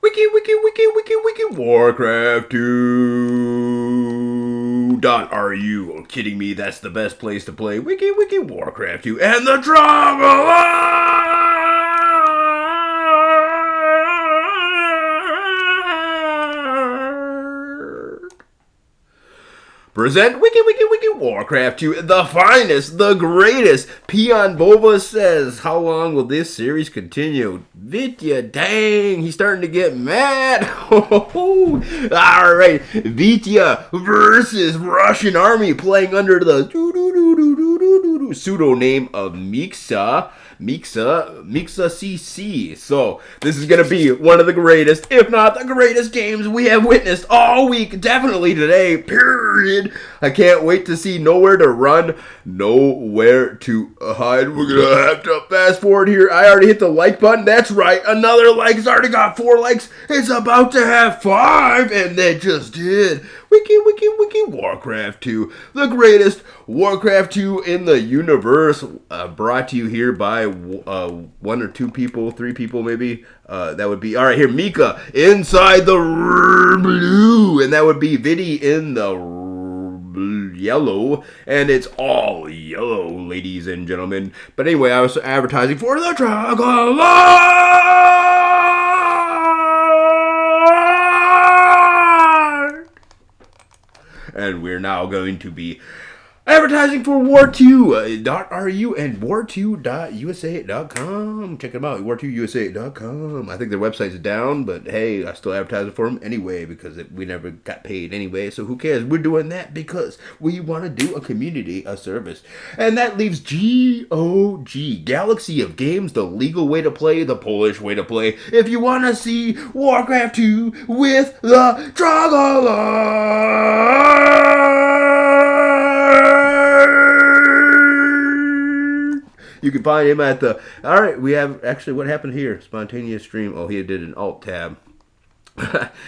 Wiki, Warcraft 2.ru. Are kidding me? That's the best place to play. Wiki, Warcraft 2. And the drama! Present Wiki Warcraft 2, the finest, the greatest. Peon Boba says, how long will this series continue? Vity, dang, he's starting to get mad. Alright, Vity versus Russian army playing under the pseudo name of Mixa CC. So this is gonna be one of the greatest, if not the greatest games we have witnessed all week. Definitely today, period. I can't wait to see nowhere to run, nowhere to hide. We're gonna have to fast forward here. I already hit the like button. That's right, another like. It's already got 4 likes. It's about to have 5, and they just did. Wiki Warcraft 2, the greatest Warcraft 2 in the universe, brought to you here by 1 or 2 people, 3 people maybe. That would be, alright, here, Mika, inside the blue, and that would be Vity in the yellow, and it's all yellow, ladies and gentlemen. But anyway, I was advertising for the Dragon. And we're now going to be advertising for war2.ru and war2.usa.com. Check them out, war2usa.com. I think their website's down, but hey, I still advertise for them anyway because we never got paid anyway, so who cares? We're doing that because we want to do a community a service. And that leaves GOG, Galaxy of Games, the legal way to play, the Polish way to play. If you want to see Warcraft 2 with the Dragon, you can find him at the... Alright, we have... Actually, what happened here? Spontaneous stream. Oh, he did an alt tab.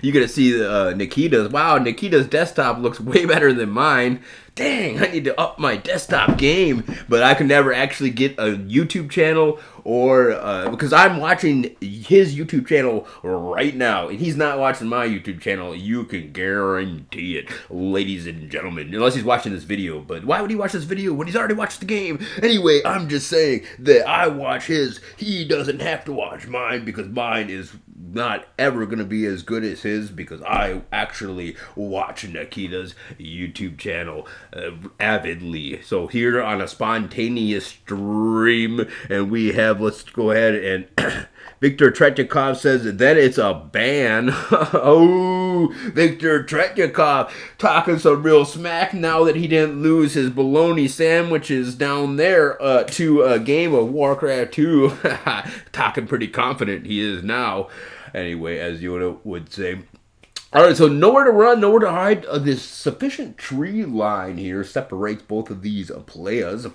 You're going to see Nikita's. Wow, Nikita's desktop looks way better than mine. Dang, I need to up my desktop game. But I can never actually get a YouTube channel or... because I'm watching his YouTube channel right now. And he's not watching my YouTube channel. You can guarantee it, ladies and gentlemen. Unless he's watching this video. But why would he watch this video when he's already watched the game? Anyway, I'm just saying that I watch his. He doesn't have to watch mine because mine is not ever going to be as good as his because I actually watch Nikita's YouTube channel avidly. So here on a spontaneous stream, and we have, let's go ahead and Victor Tretyakov says that then it's a ban. Oh, Victor Tretyakov talking some real smack now that he didn't lose his bologna sandwiches down there to a game of Warcraft 2. Talking pretty confident he is now. Anyway, as Yoda would say. Alright, so nowhere to run, nowhere to hide. This sufficient tree line here separates both of these players.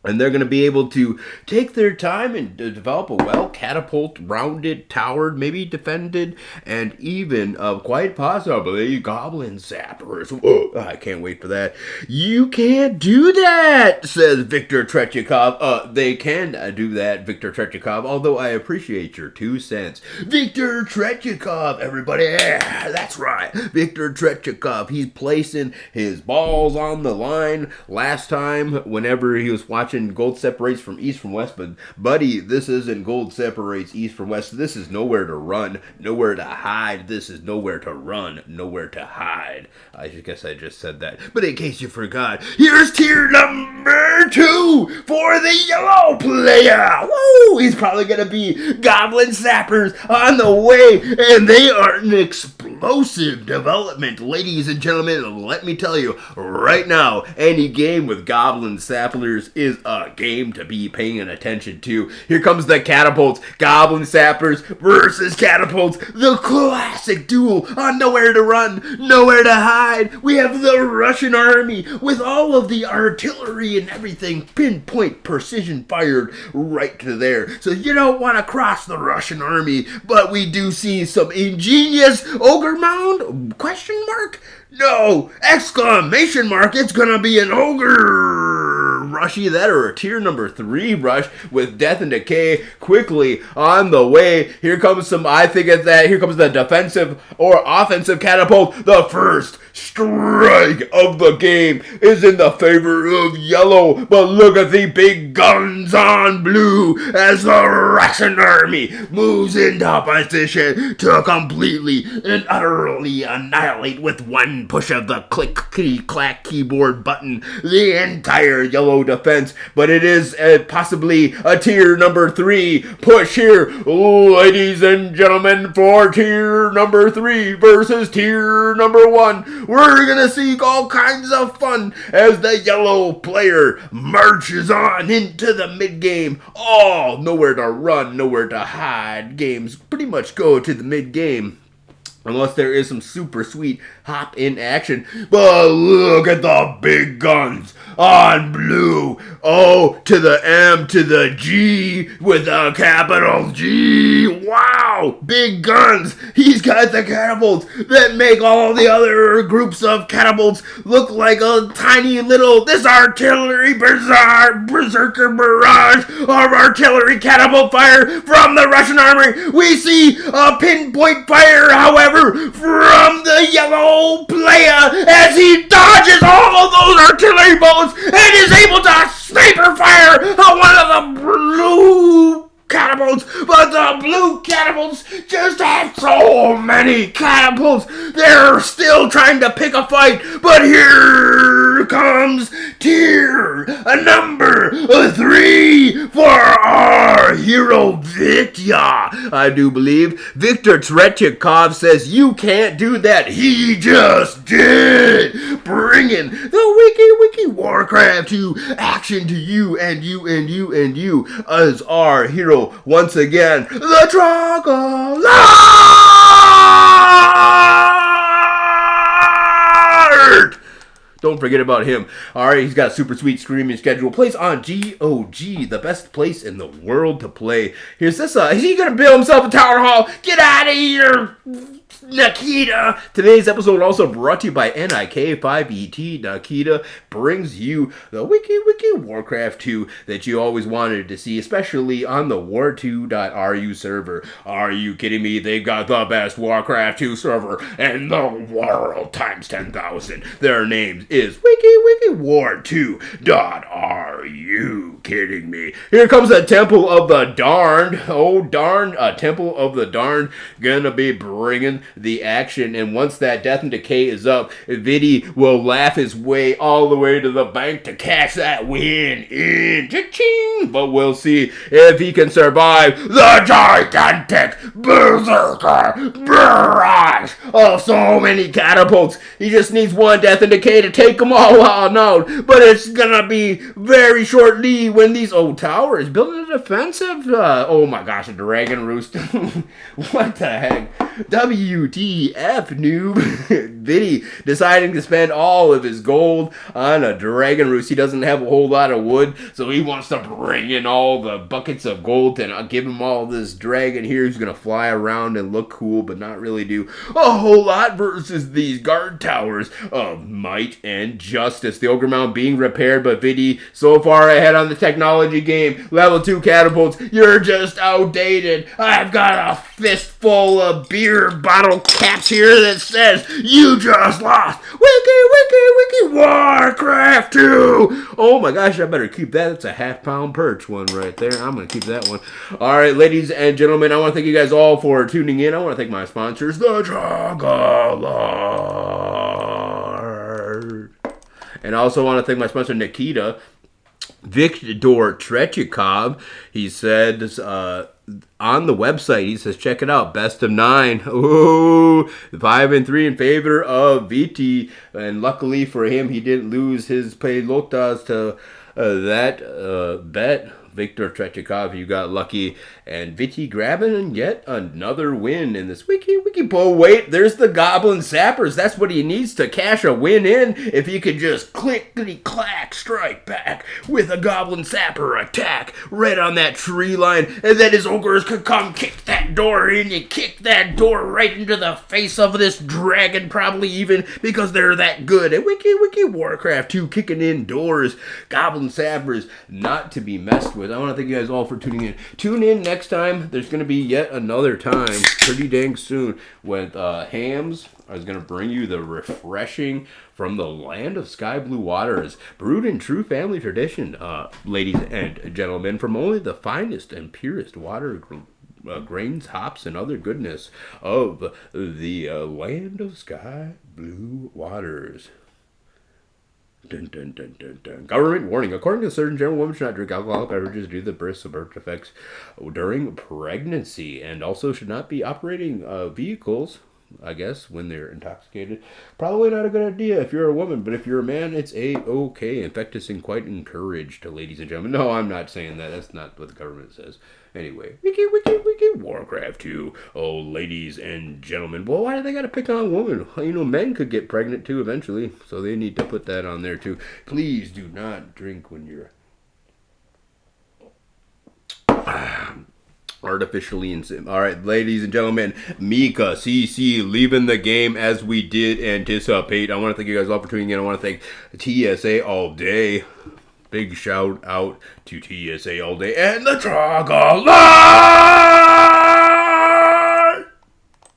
And they're going to be able to take their time and develop a well-catapult, rounded, towered, maybe defended, and even, quite possibly, goblin zappers. Oh, I can't wait for that. You can't do that, says Victor Tretyakov. They can do that, Victor Tretyakov, although I appreciate your 2 cents. Victor Tretyakov, everybody. Yeah, that's right. Victor Tretyakov. He's placing his balls on the line. Last time, whenever he was watching Gold Separates from East from West, but buddy, this isn't Gold Separates East from West. This is nowhere to run, nowhere to hide. This is nowhere to run, nowhere to hide. I guess I just said that, but in case you forgot, here's tier number 2 for the yellow player. Woo! He's probably gonna be Goblin Zappers on the way, and they are an explosive development, ladies and gentlemen. Let me tell you right now, any game with Goblin Zapplers is a game to be paying attention to. Here comes the catapults. Goblin Zappers versus catapults. The classic duel on nowhere to run, nowhere to hide. We have the Russian army with all of the artillery and everything pinpoint precision fired right to there. So you don't want to cross the Russian army, but we do see some ingenious ogre mound? Question mark? No! Exclamation mark! It's gonna be an ogre brushy that or a tier number 3 brush with Death and Decay quickly on the way. Here comes some, I think it's that, here comes the defensive or offensive catapult. The first strike of the game is in the favor of yellow, but look at the big guns on blue as the Russian army moves into position to completely and utterly annihilate with one push of the click-clack keyboard button the entire yellow defense. But it is possibly a tier number 3 push here, ladies and gentlemen, for tier number 3 versus tier number 1. We're gonna see all kinds of fun as the yellow player marches on into the mid-game. Oh, nowhere to run, nowhere to hide. Games pretty much go to the mid-game. Unless there is some super sweet hop in action. But look at the big guns on blue. O to the M to the G with a capital G. Wow, big guns. He's got the catapults that make all the other groups of catapults look like a tiny little, this artillery berserker barrage of artillery catapult fire from the Russian army. We see a pinpoint fire, however, from the yellow player as he dodges all of those artillery bullets and is able to sniper fire on one of the blue catapults. But the blue catapults just have so many catapults. They're still trying to pick a fight, but here comes tier number 3 for our hero Vity. I do believe Viktor Tretiakov says you can't do that. He just did, bringing the wiki Warcraft to action to you and you and you and you as our hero once again, the Trogolord. Don't forget about him. Alright, he's got a super sweet screaming schedule. Plays on GOG, the best place in the world to play. Here's this, is he gonna build himself a tower hall? Get out of here, Nikita! Today's episode also brought to you by clip0583. Nikita brings you the wiki Warcraft 2 that you always wanted to see, especially on the war2.ru server. Are you kidding me? They've got the best Warcraft 2 server in the world times 10,000. Their name is wiki war2. Are you kidding me? Here comes the Temple of the Darned. Oh darn, a Temple of the Darned gonna be bringing the action, and once that Death and Decay is up, Vity will laugh his way all the way to the bank to cash that win in. Cha-ching! But we'll see if he can survive the gigantic berserker barrage of so many catapults. He just needs one Death and Decay to take them all out, but it's gonna be very shortly when these old towers building a defensive. Oh my gosh, a dragon roost. What the heck? WTF, noob. Vity deciding to spend all of his gold on a dragon roost. He doesn't have a whole lot of wood, so he wants to bring in all the buckets of gold and give him all this dragon here who's going to fly around and look cool, but not really do a whole lot versus these guard towers of might and justice. The Ogre Mount being repaired, but Vity so far ahead on the technology game. Level 2 catapults, you're just outdated. I've got a fistful of beer bottle caps here that says you just lost wiki Warcraft 2. Oh my gosh, I better keep that. It's a half-pound perch one right there. I'm gonna keep that one. All right, ladies and gentlemen, I want to thank you guys all for tuning in. I want to thank my sponsors, the Trogolord, and I also want to thank my sponsor Nikita. Viktor Tretiakov, he said on the website, he says, check it out, best of 9. Ooh, 5-3 in favor of Vity. And luckily for him, he didn't lose his pelotas to that bet. Viktor Tretiakov, you got lucky. And Vity grabbing yet another win in this wiki. Oh, wait, there's the Goblin Sappers. That's what he needs to cash a win in. If he could just clickety-clack strike back with a Goblin Sapper attack right on that tree line, and then his ogres could come kick that door in. You kick that door right into the face of this dragon, probably even because they're that good. And wiki Warcraft 2 kicking in doors. Goblin Sappers not to be messed with. I want to thank you guys all for tuning in. Tune in next time. There's going to be yet another time pretty dang soon with Hams. I was going to bring you the refreshing from the land of sky blue waters, brewed in true family tradition, ladies and gentlemen, from only the finest and purest water grains, hops, and other goodness of the land of sky blue waters. Dun, dun, dun, dun, dun. Government warning. According to the Surgeon General, women should not drink alcoholic beverages due to the birth effects during pregnancy, and also should not be operating vehicles, I guess, when they're intoxicated. Probably not a good idea if you're a woman, but if you're a man, it's a-okay. In fact, it's quite encouraged, ladies and gentlemen. No, I'm not saying that. That's not what the government says. Anyway, wiki Warcraft 2. Oh, ladies and gentlemen. Well, why do they got to pick on women? You know, men could get pregnant too eventually, so they need to put that on there too. Please do not drink when you're artificially insane. All right, ladies and gentlemen, Mika CC leaving the game as we did anticipate. I want to thank you guys all for tuning in. I want to thank TSA all day. Big shout out to TSA all day and the Trog Alive!